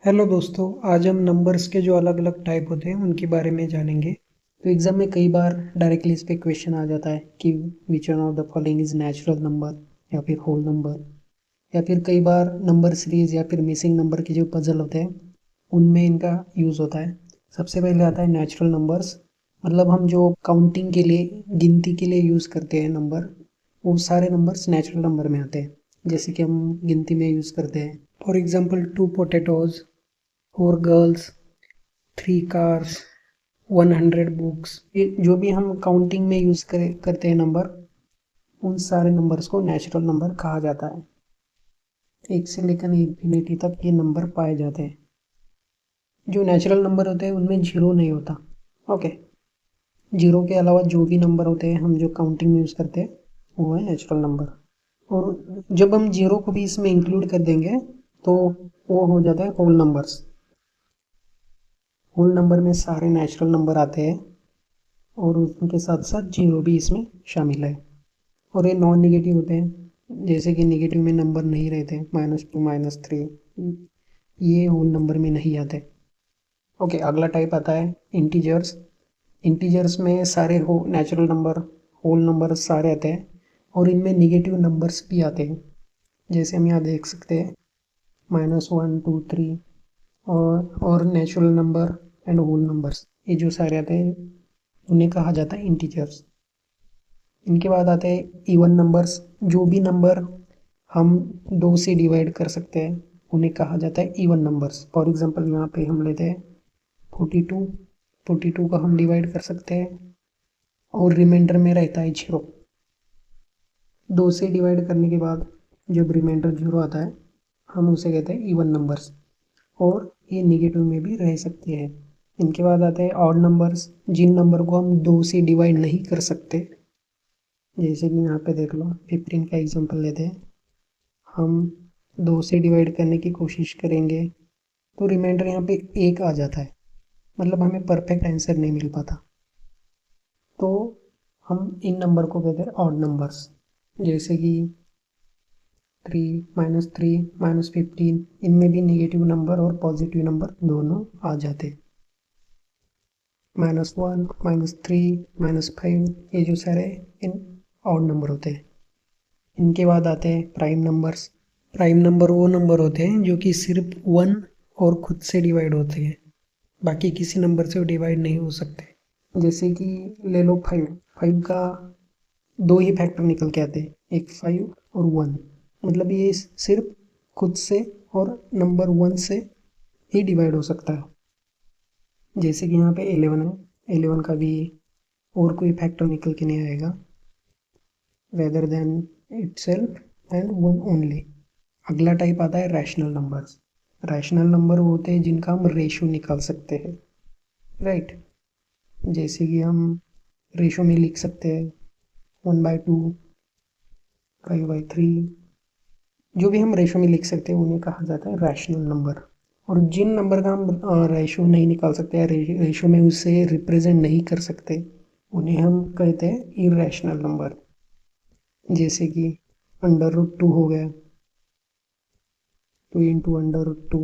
Hello दोस्तों, आज हम नंबर्स के जो अलग अलग टाइप होते हैं उनके बारे में जानेंगे। तो एग्जाम में कई बार डायरेक्टली इस पे क्वेश्चन आ जाता है कि which one of the following is natural number या फिर होल नंबर, या फिर कई बार नंबर सीरीज या फिर मिसिंग नंबर के जो पजल होते हैं उनमें इनका यूज़ होता है। सबसे पहले आता है नेचुरल नंबर्स, मतलब हम जो काउंटिंग के लिए गिनती के लिए यूज़ करते हैं नंबर, वो सारे नंबर्स नेचुरल नंबर में आते हैं। जैसे कि हम गिनती में यूज़ करते हैं, for example 2 potatoes, 4 girls, 3 cars, 100 books. ये जो भी हम काउंटिंग में यूज़ करते हैं नंबर, उन सारे नंबर्स को नेचुरल नंबर कहा जाता है। एक से लेकर इन्फिनिटी तक ये नंबर पाए जाते हैं। जो नेचुरल नंबर होते हैं उनमें जीरो नहीं होता। ओके, जीरो के अलावा जो भी नंबर होते हैं हम जो काउंटिंग में यूज़ करते हैं वो है नेचुरल नंबर। और जब हम जीरो को भी इसमें इंक्लूड कर देंगे तो वो हो जाता है होल नंबर्स। होल नंबर में सारे नेचुरल नंबर आते हैं और उनके साथ साथ जीरो भी इसमें शामिल है। और ये नॉन निगेटिव होते हैं, जैसे कि निगेटिव में नंबर नहीं रहते, -2 -3, ये होल नंबर में नहीं आते। ओके, अगला टाइप आता है इंटीजर्स। इंटीजर्स में सारे हो नेचुरल नंबर, होल नंबर सारे आते हैं और इनमें निगेटिव नंबर्स भी आते हैं। जैसे हम यहाँ देख सकते हैं -1 2 3, और natural number and whole numbers, ये जो सारे आते हैं उन्हें कहा जाता है इंटीजर्स। इनके बाद आते हैं इवन नंबर्स। जो भी नंबर हम दो से डिवाइड कर सकते हैं उन्हें कहा जाता है इवन नंबर्स। फॉर एग्जांपल यहाँ पे हम लेते हैं 42। 42 को हम डिवाइड कर सकते हैं और रिमाइंडर में रहता है जीरो। दो से डिवाइड करने के बाद जब रिमाइंडर जीरो आता है हम उसे कहते हैं इवन नंबर्स, और ये निगेटिव में भी रह सकते हैं। इनके बाद आते हैं ऑड नंबर्स, जिन नंबर को हम दो से डिवाइड नहीं कर सकते। जैसे कि यहाँ पे देख लो 15 का एग्जांपल लेते हैं। हम दो से डिवाइड करने की कोशिश करेंगे तो रिमाइंडर यहाँ पे एक आ जाता है, मतलब हमें परफेक्ट आंसर नहीं मिल पाता। तो हम इन नंबर को कहते हैं ऑड नंबर्स। जैसे कि 3 -3 -15, इनमें भी नेगेटिव नंबर और पॉजिटिव नंबर दोनों आ जाते हैं। -1 -3 -5, ये जो सारे इन ऑड नंबर होते हैं। इनके बाद आते हैं प्राइम नंबर्स। प्राइम नंबर वो नंबर होते हैं जो कि सिर्फ वन और खुद से डिवाइड होते हैं, बाकी किसी नंबर से डिवाइड नहीं हो सकते। जैसे कि ले लो 5। 5 का दो ही फैक्टर निकल के आते हैं, एक 5 और 1। मतलब ये सिर्फ खुद से और नंबर 1 से ही डिवाइड हो सकता है। जैसे कि यहाँ पे 11 है, 11 का भी और कोई फैक्टर निकल के नहीं आएगा rather than itself and one only. अगला टाइप आता है रैशनल नंबर्स। रैशनल नंबर होते हैं जिनका हम रेशो निकाल सकते हैं, राइट। जैसे कि हम रेशो में लिख सकते हैं 1/2, 5/3। जो भी हम रेशो में लिख सकते हैं उन्हें कहा जाता है रैशनल नंबर। और जिन नंबर का हम रेशो नहीं निकाल सकते या रेशो में उसे रिप्रेजेंट नहीं कर सकते उन्हें हम कहते हैं इरेशनल नंबर। जैसे कि √2 हो गया, 2 इंटू √2,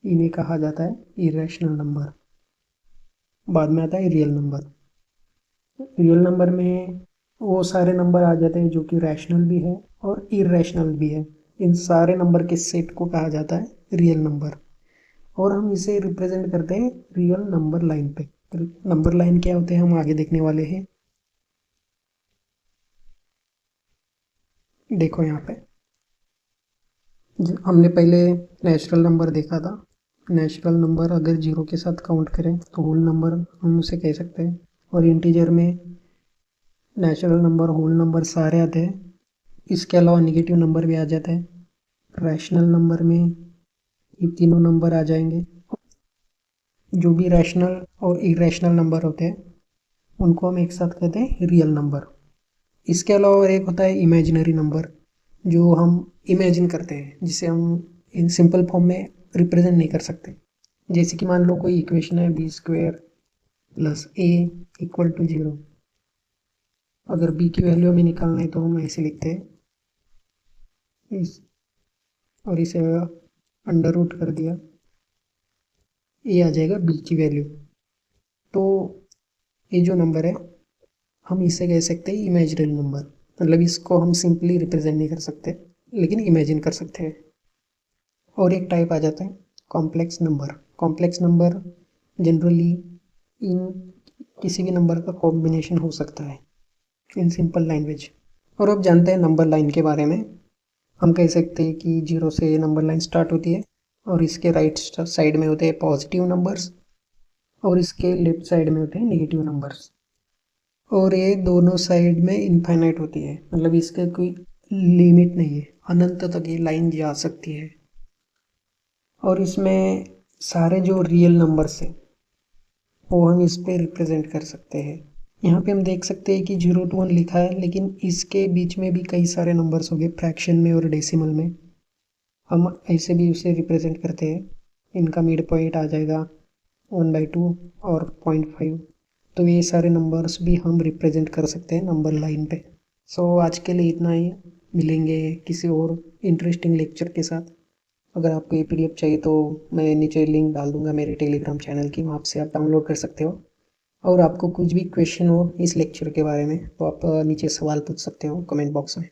इन्हें कहा जाता है इरेशनल नंबर। बाद में आता है रियल नंबर। रियल नंबर में वो सारे नंबर आ जाते हैं जो कि रैशनल भी है और इरेशनल भी है। इन सारे नंबर के सेट को कहा जाता है रियल नंबर, और हम इसे रिप्रेजेंट करते हैं रियल नंबर लाइन पे। नंबर लाइन क्या होते हैं हम आगे देखने वाले हैं। देखो यहाँ पे हमने पहले नेचुरल नंबर देखा था। नेचुरल नंबर अगर जीरो के साथ काउंट करें तो होल नंबर हम उसे कह सकते हैं। और इंटीजर में नेचुरल नंबर, होल नंबर सारे आते हैं। इसके अलावा निगेटिव नंबर भी आ जाते हैं। रैशनल नंबर में ये तीनों नंबर आ जाएंगे। जो भी रैशनल और इरेशनल नंबर होते हैं उनको हम एक साथ कहते हैं रियल नंबर। इसके अलावा और एक होता है इमेजिनरी नंबर, जो हम इमेजिन करते हैं, जिसे हम इन सिंपल फॉर्म में रिप्रेजेंट नहीं कर सकते। जैसे कि मान लो कोई इक्वेशन है b² + a = 0। अगर b की वैल्यू हमें निकालना है तो हम ऐसे लिखते हैं इस, और इसे अंडर रूट कर दिया ये आ जाएगा बी की वैल्यू। तो ये जो नंबर है हम इसे कह सकते हैं इमेजिनरी नंबर, मतलब इसको हम सिंपली रिप्रेजेंट नहीं कर सकते लेकिन इमेजिन कर सकते हैं। और एक टाइप आ जाता है complex number. Complex number generally in किसी भी नंबर का कॉम्बिनेशन हो सकता है इन सिंपल लैंग्वेज। और अब जानते हैं नंबर लाइन के बारे में। हम कह सकते हैं कि जीरो से ये नंबर लाइन स्टार्ट होती है और इसके राइट साइड में होते हैं पॉजिटिव नंबर्स और इसके लेफ्ट साइड में होते हैं नेगेटिव नंबर्स। और ये दोनों साइड में इनफाइनाइट होती है, मतलब इसका कोई लिमिट नहीं है, अनंत तक ये लाइन जा सकती है। और इसमें सारे जो रियल नंबर्स हैं वो हम इस पे रिप्रेजेंट कर सकते हैं। यहाँ पे हम देख सकते हैं कि 0 to 1 लिखा है लेकिन इसके बीच में भी कई सारे नंबर्स हो गए फ्रैक्शन में और डेसिमल में। हम ऐसे भी उसे रिप्रेजेंट करते हैं। इनका मिड पॉइंट आ जाएगा 1/2 और 0.5। तो ये सारे नंबर्स भी हम रिप्रेजेंट कर सकते हैं नंबर लाइन पे। सो आज के लिए इतना ही, मिलेंगे किसी और इंटरेस्टिंग लेक्चर के साथ। अगर आपको ये पीडीएफ चाहिए तो मैं नीचे लिंक डाल दूंगा मेरे टेलीग्राम चैनल की, वहाँ से आप डाउनलोड कर सकते हो। और आपको कुछ भी क्वेश्चन हो इस लेक्चर के बारे में तो आप नीचे सवाल पूछ सकते हो कमेंट बॉक्स में।